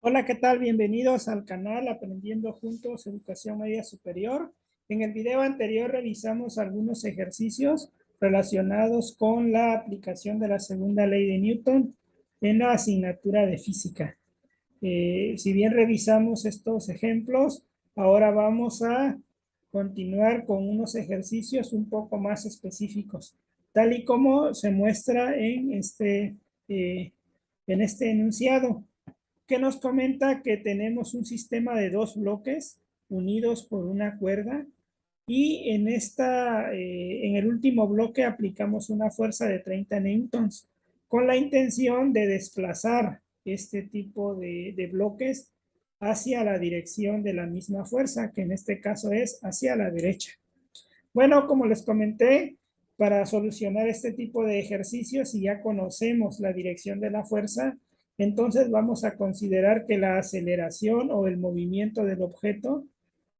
Hola, ¿qué tal? Bienvenidos al canal Aprendiendo Juntos Educación Media Superior. En el video anterior revisamos algunos ejercicios relacionados con la aplicación de la segunda ley de Newton en la asignatura de física. Si bien revisamos estos ejemplos, ahora vamos a continuar con unos ejercicios un poco más específicos, tal y como se muestra en este enunciado, que nos comenta que tenemos un sistema de dos bloques unidos por una cuerda y en el último bloque aplicamos una fuerza de 30 newtons con la intención de desplazar este tipo de bloques hacia la dirección de la misma fuerza, que en este caso es hacia la derecha. Bueno, como les comenté, para solucionar este tipo de ejercicios, si ya conocemos la dirección de la fuerza, entonces vamos a considerar que la aceleración o el movimiento del objeto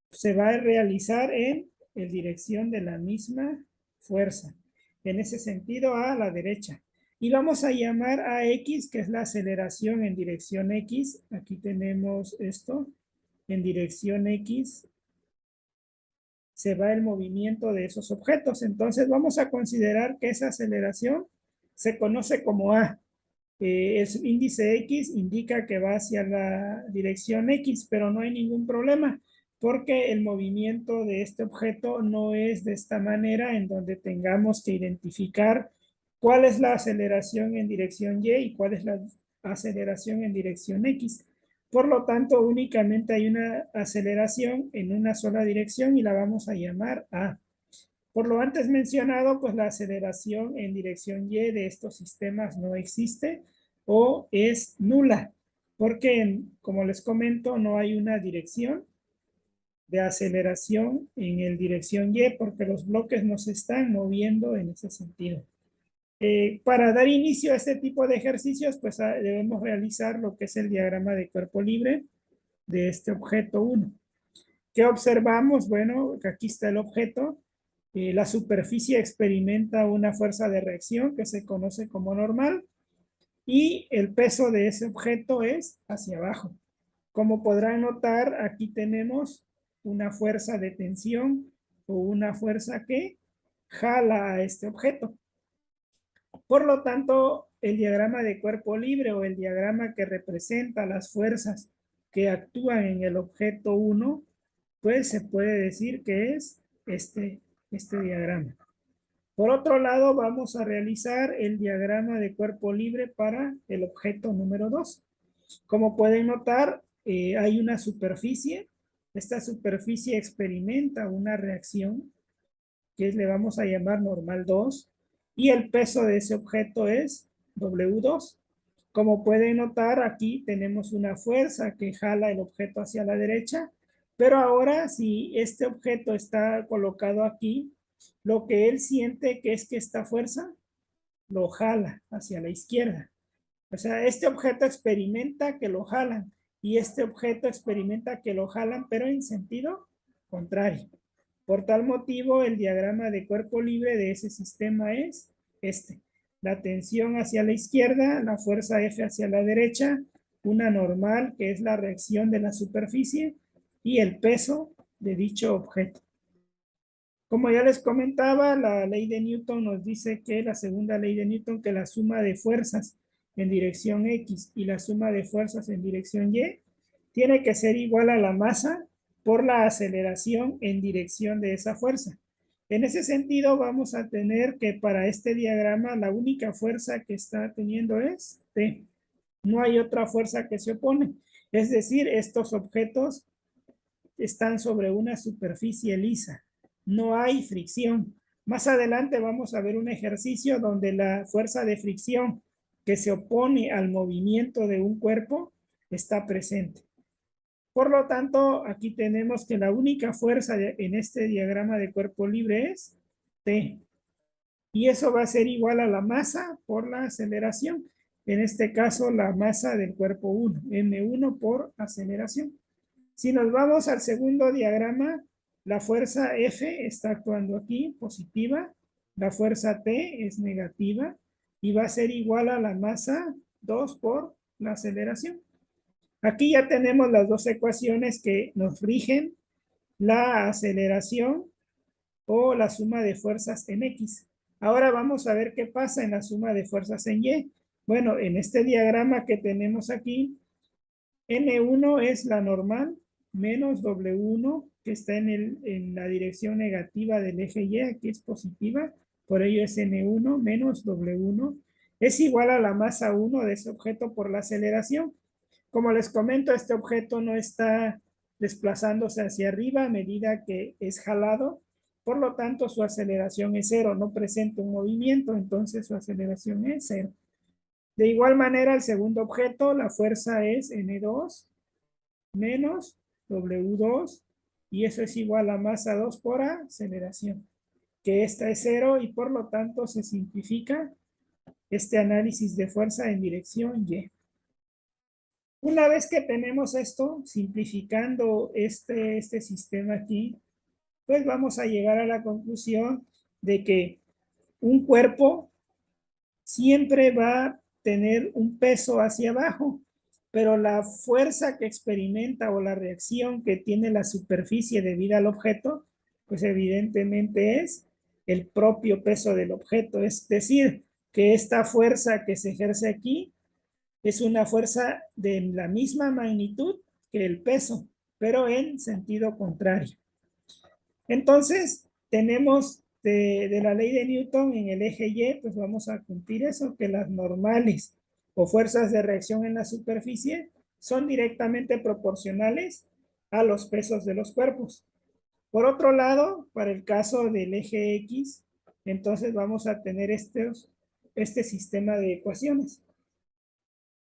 se va a realizar en dirección de la misma fuerza. En ese sentido, a la derecha. Y vamos a llamar a X, que es la aceleración en dirección X. Aquí tenemos esto. En dirección X se va el movimiento de esos objetos. Entonces vamos a considerar que esa aceleración se conoce como A. El índice X indica que va hacia la dirección X, pero no hay ningún problema porque el movimiento de este objeto no es de esta manera en donde tengamos que identificar cuál es la aceleración en dirección Y y cuál es la aceleración en dirección X. Por lo tanto, únicamente hay una aceleración en una sola dirección y la vamos a llamar A. Por lo antes mencionado, pues la aceleración en dirección Y de estos sistemas no existe o es nula, porque como les comento, no hay una dirección de aceleración en el dirección Y porque los bloques no se están moviendo en ese sentido. Para dar inicio a este tipo de ejercicios, pues debemos realizar lo que es el diagrama de cuerpo libre de este objeto 1. ¿Qué observamos? Bueno, que aquí está el objeto. La superficie experimenta una fuerza de reacción que se conoce como normal y el peso de ese objeto es hacia abajo. Como podrán notar, aquí tenemos una fuerza de tensión o una fuerza que jala a este objeto. Por lo tanto, el diagrama de cuerpo libre o el diagrama que representa las fuerzas que actúan en el objeto 1, pues se puede decir que es este diagrama. Por otro lado, vamos a realizar el diagrama de cuerpo libre para el objeto número 2. Como pueden notar, hay una superficie. Esta superficie experimenta una reacción que le vamos a llamar normal 2 y el peso de ese objeto es W2. Como pueden notar, aquí tenemos una fuerza que jala el objeto hacia la derecha, pero ahora si este objeto está colocado aquí, lo que él siente que es que esta fuerza lo jala hacia la izquierda. O sea, este objeto experimenta que lo jalan y este objeto experimenta que lo jalan, pero en sentido contrario. Por tal motivo, el diagrama de cuerpo libre de ese sistema es este. La tensión hacia la izquierda, la fuerza F hacia la derecha, una normal que es la reacción de la superficie y el peso de dicho objeto. Como ya les comentaba, la ley de Newton nos dice que la segunda ley de Newton, que la suma de fuerzas en dirección X y la suma de fuerzas en dirección Y tiene que ser igual a la masa por la aceleración en dirección de esa fuerza. En ese sentido, vamos a tener que para este diagrama la única fuerza que está teniendo es T. No hay otra fuerza que se opone. Es decir, estos objetos están sobre una superficie lisa. No hay fricción. Más adelante vamos a ver un ejercicio donde la fuerza de fricción que se opone al movimiento de un cuerpo está presente. Por lo tanto, aquí tenemos que la única fuerza en este diagrama de cuerpo libre es T. Y eso va a ser igual a la masa por la aceleración. En este caso, la masa del cuerpo 1, M1 por aceleración. Si nos vamos al segundo diagrama, la fuerza F está actuando aquí, positiva. La fuerza T es negativa y va a ser igual a la masa 2 por la aceleración. Aquí ya tenemos las dos ecuaciones que nos rigen la aceleración o la suma de fuerzas en X. Ahora vamos a ver qué pasa en la suma de fuerzas en Y. Bueno, en este diagrama que tenemos aquí, N1 es la normal menos W1 que está en la dirección negativa del eje Y, aquí es positiva, por ello es N1 menos W1, es igual a la masa 1 de ese objeto por la aceleración. Como les comento, este objeto no está desplazándose hacia arriba a medida que es jalado, por lo tanto su aceleración es cero, no presenta un movimiento, entonces su aceleración es cero. De igual manera, el segundo objeto, la fuerza es N2 menos W2, y eso es igual a masa 2 por aceleración, que esta es cero y por lo tanto se simplifica este análisis de fuerza en dirección Y. Una vez que tenemos esto, simplificando este sistema aquí, pues vamos a llegar a la conclusión de que un cuerpo siempre va a tener un peso hacia abajo, pero la fuerza que experimenta o la reacción que tiene la superficie debido al objeto, pues evidentemente es el propio peso del objeto. Es decir, que esta fuerza que se ejerce aquí es una fuerza de la misma magnitud que el peso, pero en sentido contrario. Entonces, tenemos de la ley de Newton en el eje Y, pues vamos a cumplir eso, que las normales o fuerzas de reacción en la superficie son directamente proporcionales a los pesos de los cuerpos. Por otro lado, para el caso del eje X, entonces vamos a tener este sistema de ecuaciones.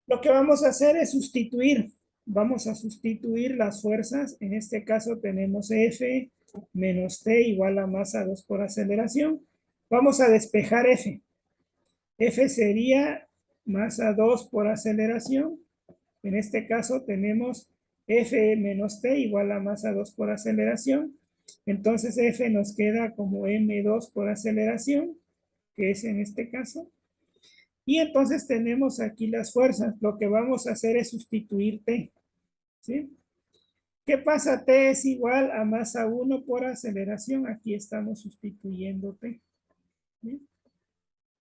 Lo que vamos a hacer es sustituir. Vamos a sustituir las fuerzas. En este caso tenemos F menos T igual a masa 2 por aceleración. Vamos a despejar F. F sería masa 2 por aceleración. En este caso tenemos F menos T igual a masa 2 por aceleración. Entonces F nos queda como M2 por aceleración, que es en este caso. Y entonces tenemos aquí las fuerzas. Lo que vamos a hacer es sustituir T. ¿Sí? ¿Qué pasa? T es igual a masa 1 por aceleración. Aquí estamos sustituyendo T. ¿Sí?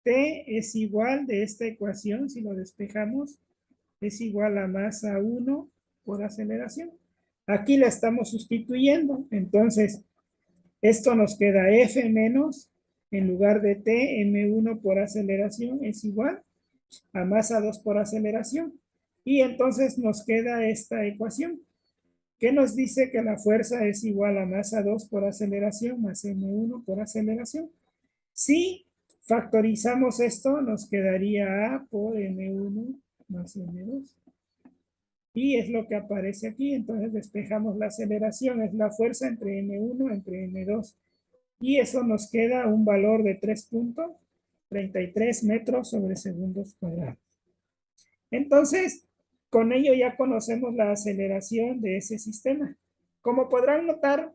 T es igual de esta ecuación, si lo despejamos, es igual a masa 1 por aceleración. Aquí la estamos sustituyendo. Entonces, esto nos queda F menos, en lugar de T, M1 por aceleración es igual a masa 2 por aceleración. Y entonces nos queda esta ecuación, que nos dice que la fuerza es igual a masa 2 por aceleración más M1 por aceleración. Si factorizamos esto, nos quedaría A por M1 más M2. Y es lo que aparece aquí. Entonces despejamos la aceleración, es la fuerza entre M1 entre M2. Y eso nos queda un valor de 3.33 metros sobre segundos cuadrados. Entonces, con ello ya conocemos la aceleración de ese sistema. Como podrán notar,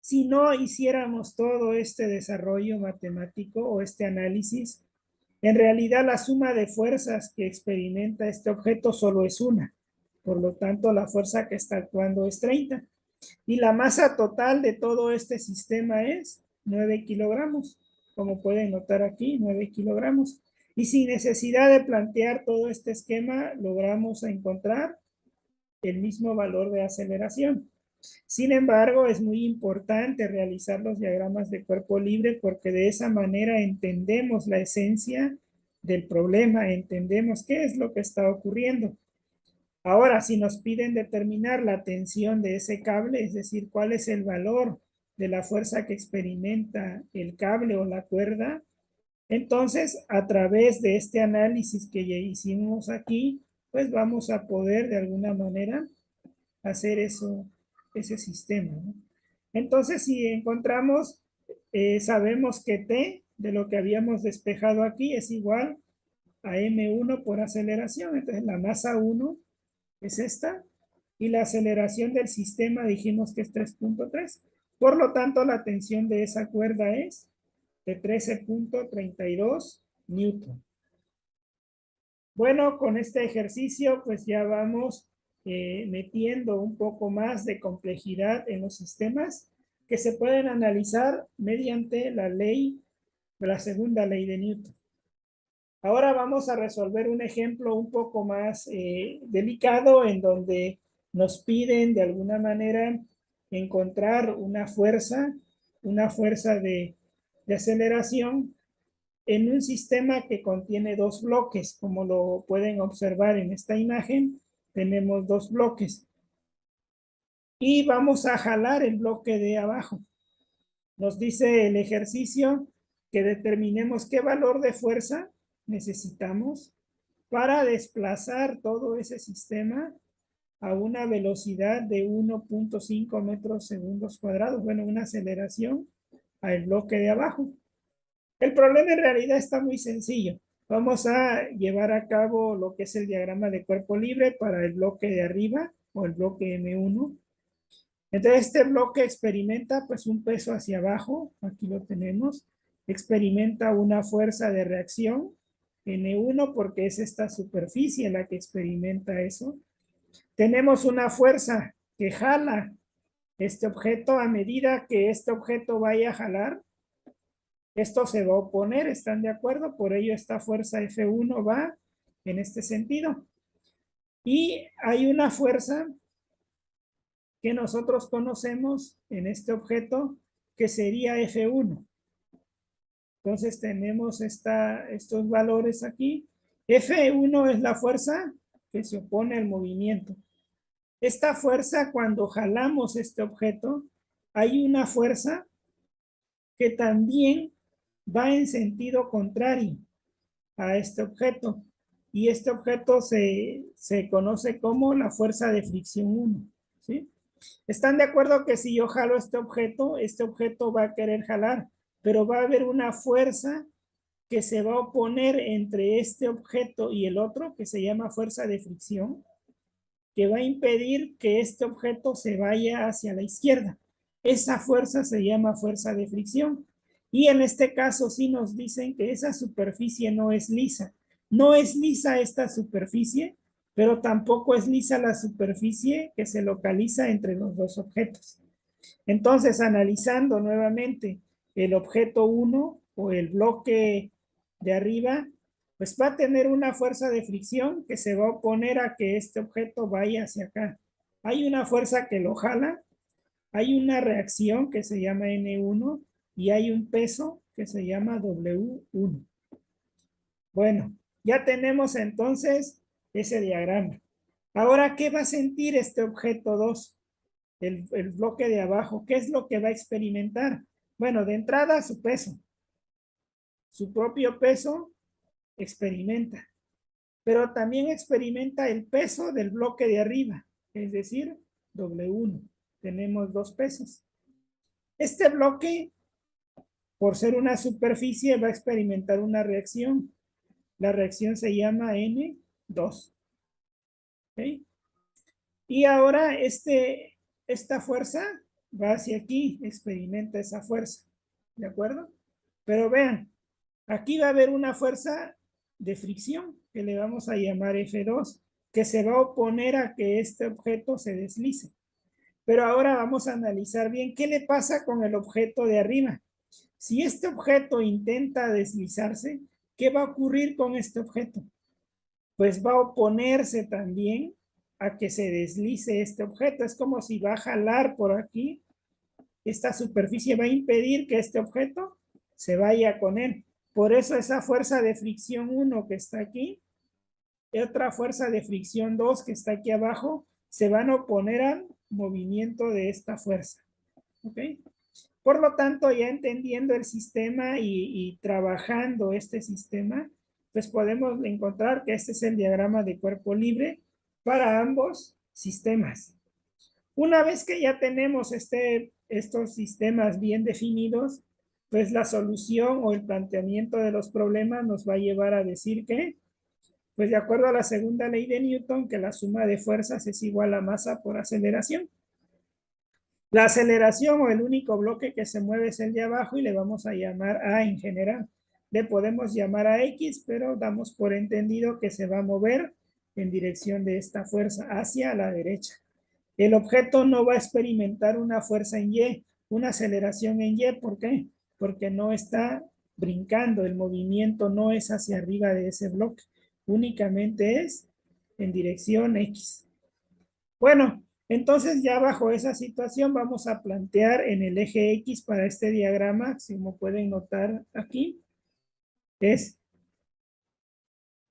si no hiciéramos todo este desarrollo matemático o este análisis, en realidad la suma de fuerzas que experimenta este objeto solo es una. Por lo tanto, la fuerza que está actuando es 30. Y la masa total de todo este sistema es 9 kilogramos. Como pueden notar aquí, 9 kilogramos. Y sin necesidad de plantear todo este esquema, logramos encontrar el mismo valor de aceleración. Sin embargo, es muy importante realizar los diagramas de cuerpo libre porque de esa manera entendemos la esencia del problema, entendemos qué es lo que está ocurriendo. Ahora, si nos piden determinar la tensión de ese cable, es decir, cuál es el valor de la fuerza que experimenta el cable o la cuerda, entonces, a través de este análisis que ya hicimos aquí, pues vamos a poder de alguna manera hacer ese sistema, ¿no? Entonces, si encontramos, sabemos que T de lo que habíamos despejado aquí es igual a M1 por aceleración. Entonces, la masa 1 es esta y la aceleración del sistema dijimos que es 3.3. Por lo tanto, la tensión de esa cuerda es de 13.32 newton. Bueno, con este ejercicio pues ya vamos metiendo un poco más de complejidad en los sistemas que se pueden analizar mediante la ley, la segunda ley de Newton. Ahora vamos a resolver un ejemplo un poco más delicado en donde nos piden de alguna manera encontrar una fuerza de aceleración en un sistema que contiene dos bloques. Como lo pueden observar en esta imagen, tenemos dos bloques. Y vamos a jalar el bloque de abajo. Nos dice el ejercicio que determinemos qué valor de fuerza necesitamos para desplazar todo ese sistema a una velocidad de 1.5 metros segundos cuadrados. Bueno, una aceleración al bloque de abajo. El problema en realidad está muy sencillo. Vamos a llevar a cabo lo que es el diagrama de cuerpo libre para el bloque de arriba o el bloque M1. Entonces este bloque experimenta pues un peso hacia abajo, aquí lo tenemos, experimenta una fuerza de reacción N1 porque es esta superficie la que experimenta eso. Tenemos una fuerza que jala este objeto. A medida que este objeto vaya a jalar, esto se va a oponer, ¿están de acuerdo? Por ello esta fuerza F1 va en este sentido. Y hay una fuerza que nosotros conocemos en este objeto que sería F1. Entonces tenemos estos valores aquí. F1 es la fuerza que se opone al movimiento. Esta fuerza, cuando jalamos este objeto, hay una fuerza que también va en sentido contrario a este objeto. Y este objeto se conoce como la fuerza de fricción 1. ¿Sí? ¿Están de acuerdo que si yo jalo este objeto va a querer jalar, pero va a haber una fuerza que se va a oponer entre este objeto y el otro, que se llama fuerza de fricción, que va a impedir que este objeto se vaya hacia la izquierda? Esa fuerza se llama fuerza de fricción. Y en este caso sí nos dicen que esa superficie no es lisa. No es lisa esta superficie, pero tampoco es lisa la superficie que se localiza entre los dos objetos. Entonces, analizando nuevamente el objeto 1 o el bloque de arriba, pues va a tener una fuerza de fricción que se va a oponer a que este objeto vaya hacia acá. Hay una fuerza que lo jala, hay una reacción que se llama N1 y hay un peso que se llama W1. Bueno, ya tenemos entonces ese diagrama. Ahora, ¿qué va a sentir este objeto 2? El bloque de abajo. ¿Qué es lo que va a experimentar? Bueno, de entrada su peso. Su propio peso experimenta. Pero también experimenta el peso del bloque de arriba, es decir, W1. Tenemos dos pesos. Este bloque, por ser una superficie, va a experimentar una reacción. La reacción se llama N2. ¿Okay? Y ahora esta fuerza va hacia aquí, experimenta esa fuerza. ¿De acuerdo? Pero vean, aquí va a haber una fuerza de fricción que le vamos a llamar F2, que se va a oponer a que este objeto se deslice. Pero ahora vamos a analizar bien qué le pasa con el objeto de arriba. Si este objeto intenta deslizarse, ¿qué va a ocurrir con este objeto? Pues va a oponerse también a que se deslice este objeto. Es como si va a jalar por aquí. Esta superficie va a impedir que este objeto se vaya con él. Por eso esa fuerza de fricción 1 que está aquí y otra fuerza de fricción 2 que está aquí abajo se van a oponer al movimiento de esta fuerza. ¿Ok? Por lo tanto, ya entendiendo el sistema y trabajando este sistema, pues podemos encontrar que este es el diagrama de cuerpo libre para ambos sistemas. Una vez que ya tenemos estos sistemas bien definidos, pues la solución o el planteamiento de los problemas nos va a llevar a decir que, pues de acuerdo a la segunda ley de Newton, que la suma de fuerzas es igual a masa por aceleración. La aceleración o el único bloque que se mueve es el de abajo y le vamos a llamar A en general. le podemos llamar a X, pero damos por entendido que se va a mover en dirección de esta fuerza hacia la derecha. El objeto no va a experimentar una fuerza en Y, una aceleración en Y. ¿Por qué? Porque no está brincando, el movimiento no es hacia arriba de ese bloque, únicamente es en dirección X. Bueno, entonces ya bajo esa situación vamos a plantear en el eje X para este diagrama, como pueden notar aquí, es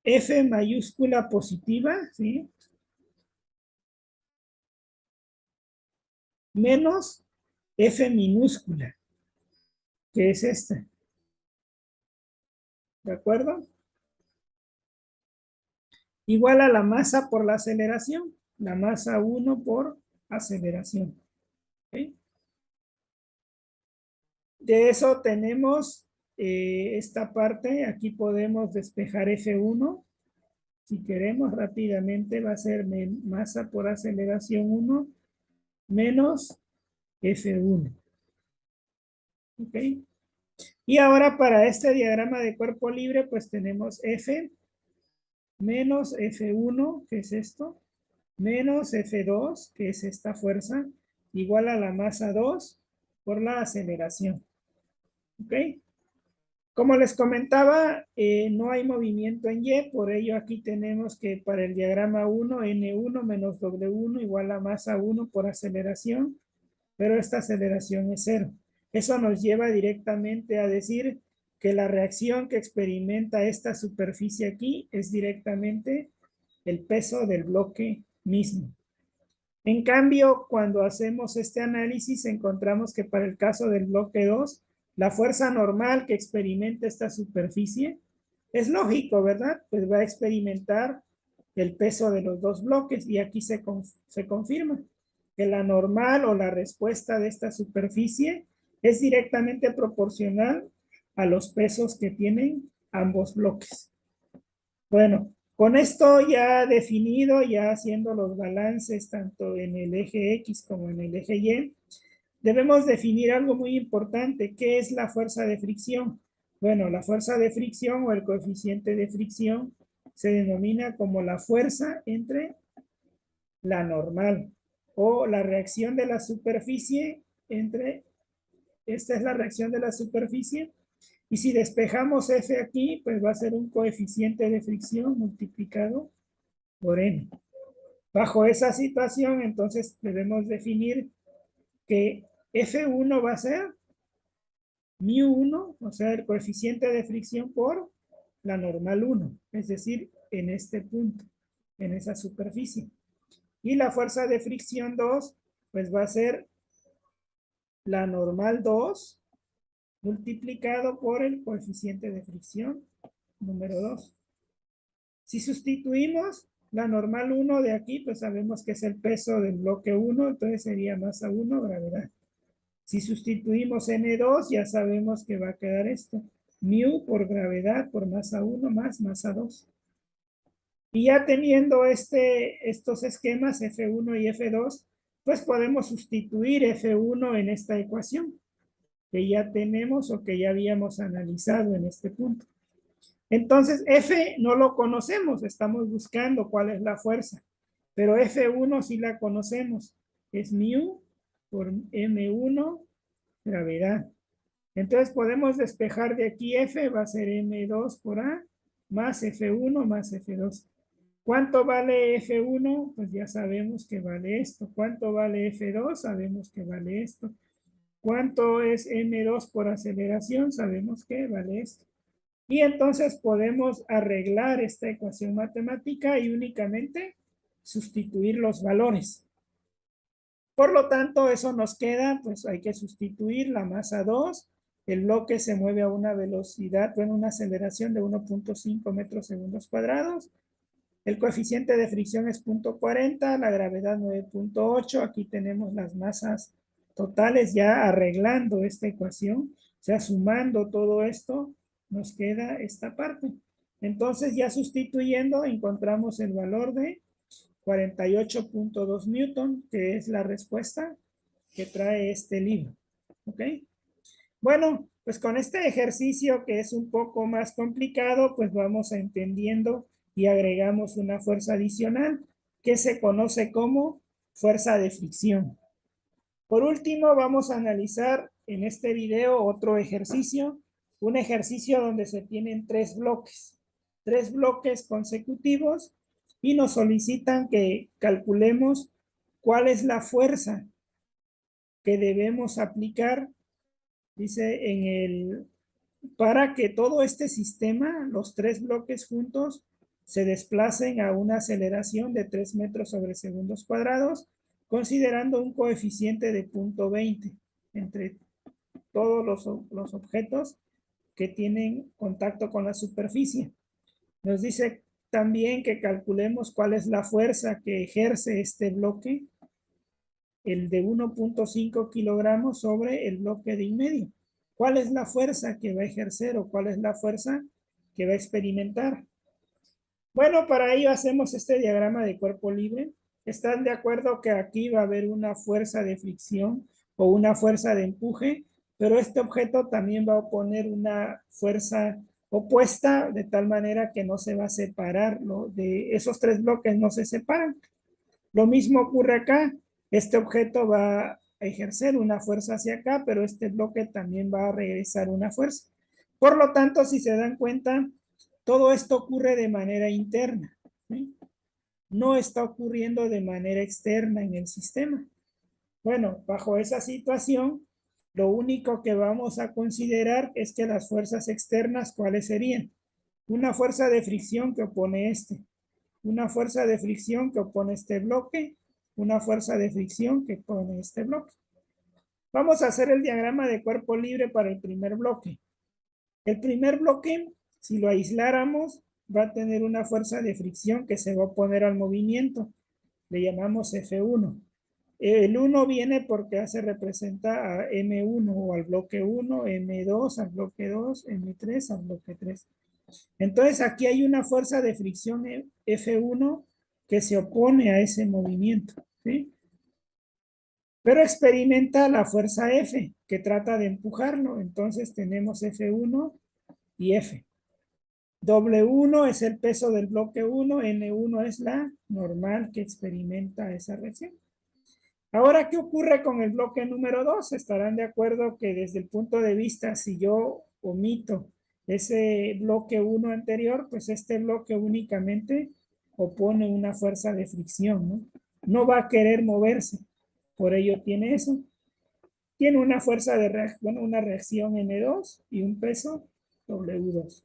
F mayúscula positiva, ¿sí? Menos F minúscula, que es esta. ¿De acuerdo? Igual a la masa por la aceleración. La masa 1 por aceleración. ¿Okay? De eso tenemos esta parte. Aquí podemos despejar F1. Si queremos rápidamente va a ser masa por aceleración 1 menos F1. ¿Ok? Y ahora para este diagrama de cuerpo libre, pues tenemos F menos F1, que es esto, menos F2, que es esta fuerza, igual a la masa 2 por la aceleración. ¿Ok? Como les comentaba, no hay movimiento en Y, por ello aquí tenemos que para el diagrama 1, N1 menos W1 igual a masa 1 por aceleración, pero esta aceleración es 0. Eso nos lleva directamente a decir que la reacción que experimenta esta superficie aquí es directamente el peso del bloque mismo. En cambio, cuando hacemos este análisis, encontramos que para el caso del bloque 2, la fuerza normal que experimenta esta superficie es lógico, ¿verdad? Pues va a experimentar el peso de los dos bloques y aquí se confirma que la normal o la respuesta de esta superficie es directamente proporcional a los pesos que tienen ambos bloques. Bueno, con esto ya definido, ya haciendo los balances tanto en el eje X como en el eje Y, debemos definir algo muy importante. ¿Qué es la fuerza de fricción? Bueno, la fuerza de fricción o el coeficiente de fricción se denomina como la fuerza entre la normal o la reacción de la superficie entre, esta es la reacción de la superficie, y si despejamos F aquí, pues va a ser un coeficiente de fricción multiplicado por N. Bajo esa situación, entonces debemos definir que F1 va a ser μ1, o sea, el coeficiente de fricción por la normal 1, es decir, en este punto, en esa superficie. Y la fuerza de fricción 2, pues va a ser la normal 2 multiplicado por el coeficiente de fricción número 2. Si sustituimos la normal 1 de aquí, pues sabemos que es el peso del bloque 1, entonces sería masa 1, gravedad. Si sustituimos N2, ya sabemos que va a quedar esto. Mu por gravedad por masa 1 más masa 2. Y ya teniendo estos esquemas F1 y F2, pues podemos sustituir F1 en esta ecuación que ya tenemos o que ya habíamos analizado en este punto. Entonces, F no lo conocemos, estamos buscando cuál es la fuerza, pero F1 sí la conocemos, es mu por M1 gravedad. Entonces podemos despejar de aquí F, va a ser M2 por A, más F1 más F2. ¿Cuánto vale F1? Pues ya sabemos que vale esto. ¿Cuánto vale F2? Sabemos que vale esto. ¿Cuánto es M2 por aceleración? Sabemos que vale esto. Y entonces podemos arreglar esta ecuación matemática y únicamente sustituir los valores. Por lo tanto, eso nos queda, pues hay que sustituir la masa 2. El bloque se mueve a una velocidad, bueno, una aceleración de 1.5 metros segundos cuadrados. El coeficiente de fricción es 0.40, la gravedad 9.8. Aquí tenemos las masas totales ya arreglando esta ecuación. O sea, sumando todo esto, nos queda esta parte. Entonces, ya sustituyendo, encontramos el valor de 48.2 newton, que es la respuesta que trae este libro. ¿Ok? Bueno, pues con este ejercicio que es un poco más complicado, pues vamos entendiendo y agregamos una fuerza adicional que se conoce como fuerza de fricción. Por último, vamos a analizar en este video otro ejercicio, un ejercicio donde se tienen tres bloques consecutivos y nos solicitan que calculemos cuál es la fuerza que debemos aplicar, dice, para que todo este sistema, los tres bloques juntos, se desplacen a una aceleración de 3 metros sobre segundos cuadrados, considerando un coeficiente de 0.20 entre todos los objetos que tienen contacto con la superficie. Nos dice también que calculemos cuál es la fuerza que ejerce este bloque, el de 1.5 kilogramos sobre el bloque de en medio. ¿Cuál es la fuerza que va a ejercer o cuál es la fuerza que va a experimentar? Bueno, para ello hacemos este diagrama de cuerpo libre. ¿Están de acuerdo que aquí va a haber una fuerza de fricción o una fuerza de empuje? Pero este objeto también va a oponer una fuerza opuesta de tal manera que no se va a separar, ¿no? De esos tres bloques no se separan. Lo mismo ocurre acá. Este objeto va a ejercer una fuerza hacia acá, pero este bloque también va a regresar una fuerza. Por lo tanto, si se dan cuenta, todo esto ocurre de manera interna, ¿sí? No está ocurriendo de manera externa en el sistema. Bueno, bajo esa situación, lo único que vamos a considerar es que las fuerzas externas, ¿cuáles serían? Una fuerza de fricción que opone una fuerza de fricción que opone este bloque, una fuerza de fricción que opone este bloque. Vamos a hacer el diagrama de cuerpo libre para el primer bloque. El primer bloque, si lo aisláramos, va a tener una fuerza de fricción que se va a oponer al movimiento. Le llamamos F1. El 1 viene porque se representa a M1 o al bloque 1, M2 al bloque 2, M3 al bloque 3. Entonces aquí hay una fuerza de fricción F1 que se opone a ese movimiento, ¿sí? Pero experimenta la fuerza F que trata de empujarlo. Entonces tenemos F1 y F. W1 es el peso del bloque 1, N1 es la normal que experimenta esa reacción. Ahora, ¿qué ocurre con el bloque número 2? Estarán de acuerdo que desde el punto de vista, si yo omito ese bloque 1 anterior, pues este bloque únicamente opone una fuerza de fricción, ¿no? No va a querer moverse, por ello tiene eso. Tiene una fuerza de reacción, bueno, una reacción N2 y un peso W2.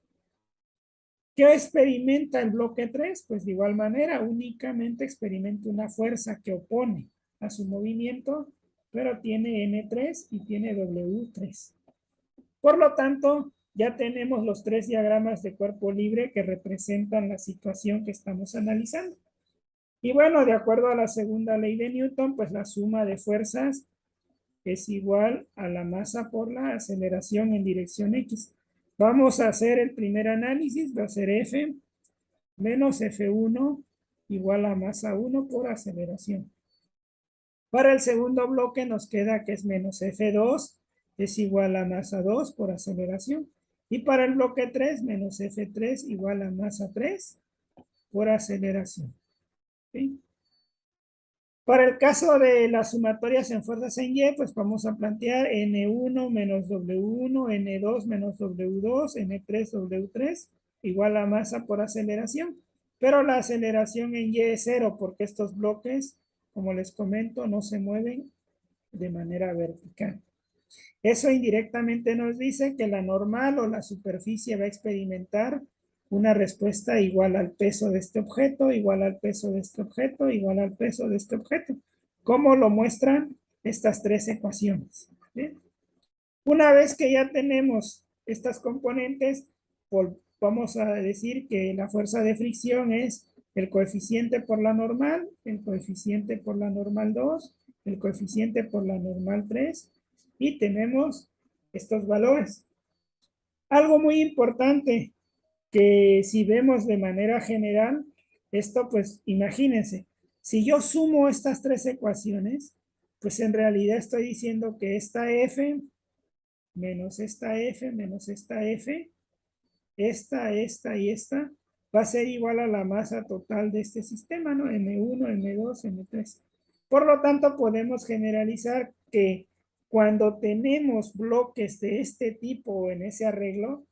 ¿Qué experimenta el bloque 3? Pues de igual manera, únicamente experimenta una fuerza que opone a su movimiento, pero tiene N3 y tiene W3. Por lo tanto, ya tenemos los tres diagramas de cuerpo libre que representan la situación que estamos analizando. Y bueno, de acuerdo a la segunda ley de Newton, pues la suma de fuerzas es igual a la masa por la aceleración en dirección X. Vamos a hacer el primer análisis, va a ser F menos F1 igual a masa 1 por aceleración. Para el segundo bloque nos queda que es menos F2 es igual a masa 2 por aceleración. Y para el bloque 3, menos F3 igual a masa 3 por aceleración. ¿Sí? Para el caso de las sumatorias en fuerzas en Y, pues vamos a plantear N1 menos W1, N2 menos W2, N3 W3 igual a masa por aceleración. Pero la aceleración en Y es cero porque estos bloques, como les comento, no se mueven de manera vertical. Eso indirectamente nos dice que la normal o la superficie va a experimentar una respuesta igual al peso de este objeto, igual al peso de este objeto, igual al peso de este objeto. ¿Cómo lo muestran estas tres ecuaciones? ¿Bien? Una vez que ya tenemos estas componentes, vamos a decir que la fuerza de fricción es el coeficiente por la normal, el coeficiente por la normal 2, el coeficiente por la normal 3, y tenemos estos valores. Algo muy importante que si vemos de manera general, esto pues imagínense, si yo sumo estas tres ecuaciones, pues en realidad estoy diciendo que esta F menos esta F, menos esta F, esta y esta, va a ser igual a la masa total de este sistema, ¿no? M1, M2, M3. Por lo tanto, podemos generalizar que cuando tenemos bloques de este tipo en ese arreglo,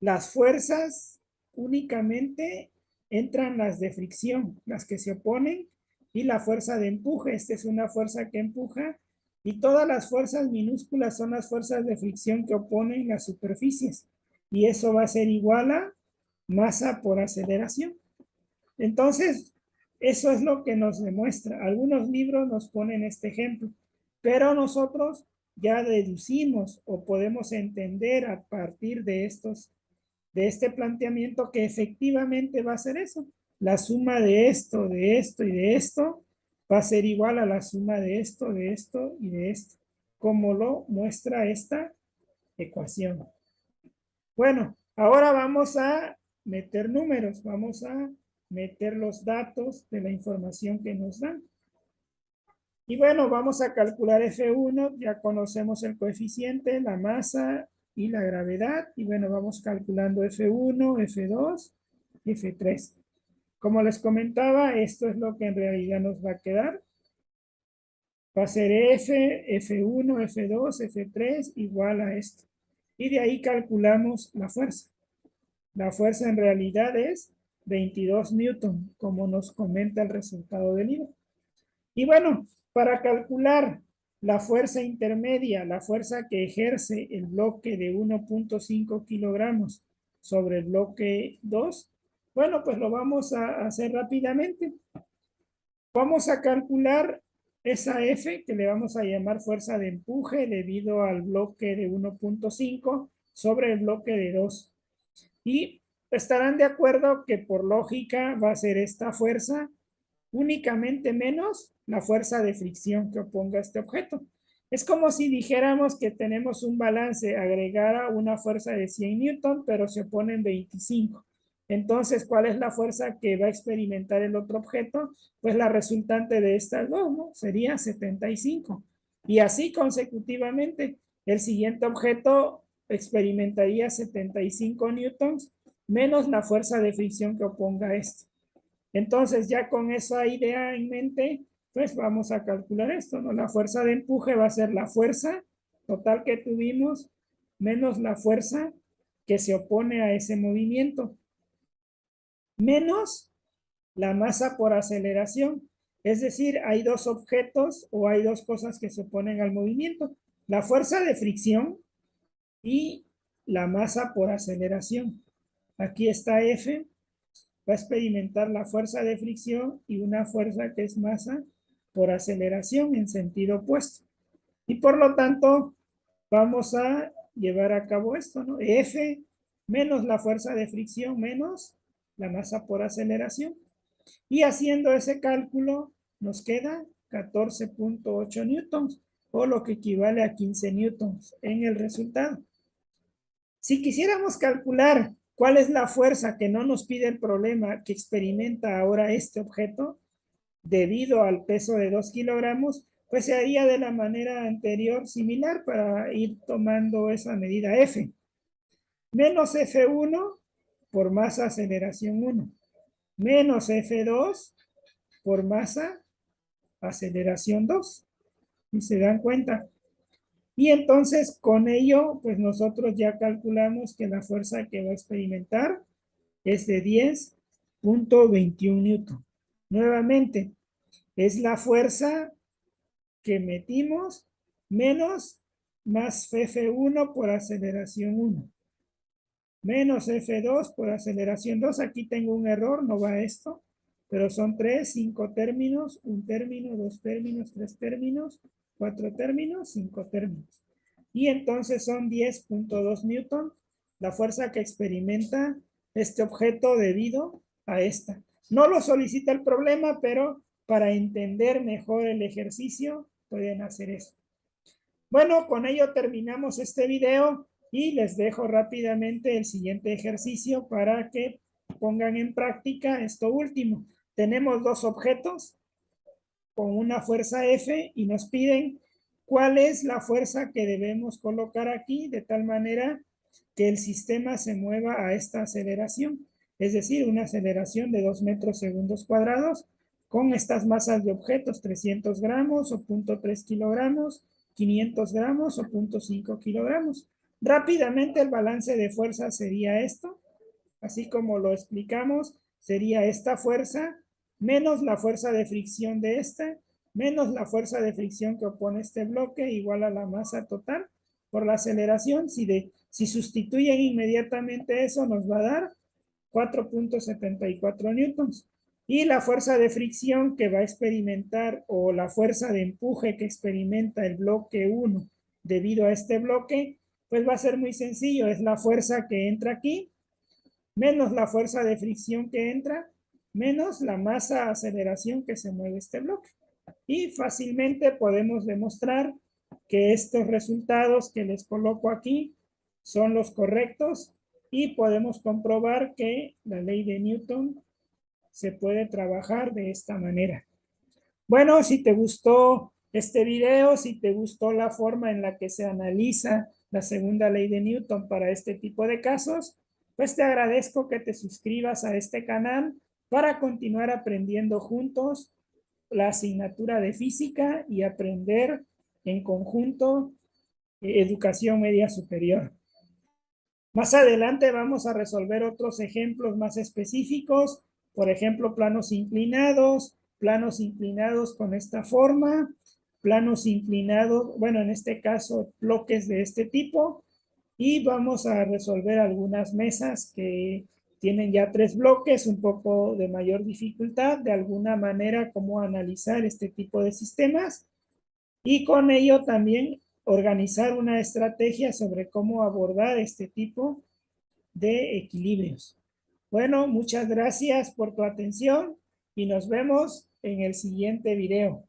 las fuerzas únicamente entran las de fricción, las que se oponen, y la fuerza de empuje. Esta es una fuerza que empuja, y todas las fuerzas minúsculas son las fuerzas de fricción que oponen las superficies. Y eso va a ser igual a masa por aceleración. Entonces, eso es lo que nos demuestra. Algunos libros nos ponen este ejemplo, pero nosotros ya deducimos o podemos entender a partir de este planteamiento que efectivamente va a ser eso. La suma de esto y de esto va a ser igual a la suma de esto y de esto, como lo muestra esta ecuación. Bueno, ahora vamos a meter números, vamos a meter los datos de la información que nos dan. Y bueno, vamos a calcular F1, ya conocemos el coeficiente, la masa y la gravedad. Y bueno, vamos calculando F1, F2, F3. Como les comentaba, esto es lo que en realidad nos va a quedar. Va a ser F1, F2, F3 igual a esto. Y de ahí calculamos la fuerza. La fuerza en realidad es 22 newton, como nos comenta el resultado del libro. Y bueno, para calcular la fuerza intermedia, la fuerza que ejerce el bloque de 1.5 kilogramos sobre el bloque 2, bueno, pues lo vamos a hacer rápidamente. Vamos a calcular esa F, que le vamos a llamar fuerza de empuje debido al bloque de 1.5 sobre el bloque de 2. Y estarán de acuerdo que por lógica va a ser esta fuerza únicamente menos la fuerza de fricción que oponga este objeto. Es como si dijéramos que tenemos un balance, agregara una fuerza de 100 newton, pero se oponen 25. Entonces, ¿cuál es la fuerza que va a experimentar el otro objeto? Pues la resultante de estas dos, ¿no? Sería 75. Y así consecutivamente, el siguiente objeto experimentaría 75 newtons menos la fuerza de fricción que oponga este. Entonces, ya con esa idea en mente, pues vamos a calcular esto, ¿no? La fuerza de empuje va a ser la fuerza total que tuvimos menos la fuerza que se opone a ese movimiento, menos la masa por aceleración. Es decir, hay dos objetos o hay dos cosas que se oponen al movimiento. La fuerza de fricción y la masa por aceleración. Aquí está F, va a experimentar la fuerza de fricción y una fuerza que es masa por aceleración en sentido opuesto. Y por lo tanto, vamos a llevar a cabo esto, ¿no? F menos la fuerza de fricción menos la masa por aceleración. Y haciendo ese cálculo, nos queda 14.8 newtons, o lo que equivale a 15 newtons en el resultado. Si quisiéramos calcular cuál es la fuerza que no nos pide el problema que experimenta ahora este objeto debido al peso de 2 kilogramos, pues se haría de la manera anterior similar para ir tomando esa medida F. Menos F1 por masa aceleración 1. Menos F2 por masa aceleración 2. ¿Y se dan cuenta? Y entonces con ello, pues nosotros ya calculamos que la fuerza que va a experimentar es de 10.21 newton. Nuevamente, es la fuerza que metimos menos más F1 por aceleración 1. Menos F2 por aceleración 2. Aquí tengo un error, no va esto, pero son 3, 5 términos, un término, 2 términos, 3 términos, 4 términos, 5 términos. Y entonces son 10.2 newton la fuerza que experimenta este objeto debido a esta. No lo solicita el problema, pero para entender mejor el ejercicio pueden hacer eso. Bueno, con ello terminamos este video y les dejo rápidamente el siguiente ejercicio para que pongan en práctica esto último. Tenemos dos objetos con una fuerza F y nos piden cuál es la fuerza que debemos colocar aquí de tal manera que el sistema se mueva a esta aceleración, es decir, una aceleración de 2 metros segundos cuadrados con estas masas de objetos, 300 gramos o 0.3 kilogramos, 500 gramos o 0.5 kilogramos. Rápidamente el balance de fuerza sería esto, así como lo explicamos, sería esta fuerza menos la fuerza de fricción de este, menos la fuerza de fricción que opone este bloque, igual a la masa total por la aceleración. Si sustituyen inmediatamente eso, nos va a dar 4.74 newtons. Y la fuerza de fricción que va a experimentar, o la fuerza de empuje que experimenta el bloque 1 debido a este bloque, pues va a ser muy sencillo. Es la fuerza que entra aquí, menos la fuerza de fricción que entra, menos la masa aceleración que se mueve este bloque. Y fácilmente podemos demostrar que estos resultados que les coloco aquí son los correctos y podemos comprobar que la ley de Newton se puede trabajar de esta manera. Bueno, si te gustó este video, si te gustó la forma en la que se analiza la segunda ley de Newton para este tipo de casos, pues te agradezco que te suscribas a este canal para continuar aprendiendo juntos la asignatura de física y aprender en conjunto educación media superior. Más adelante vamos a resolver otros ejemplos más específicos, por ejemplo, planos inclinados con esta forma, planos inclinados, bueno, en este caso, bloques de este tipo, y vamos a resolver algunas mesas que tienen ya 3 bloques, un poco de mayor dificultad, de alguna manera cómo analizar este tipo de sistemas, y con ello también organizar una estrategia sobre cómo abordar este tipo de equilibrios. Bueno, muchas gracias por tu atención y nos vemos en el siguiente video.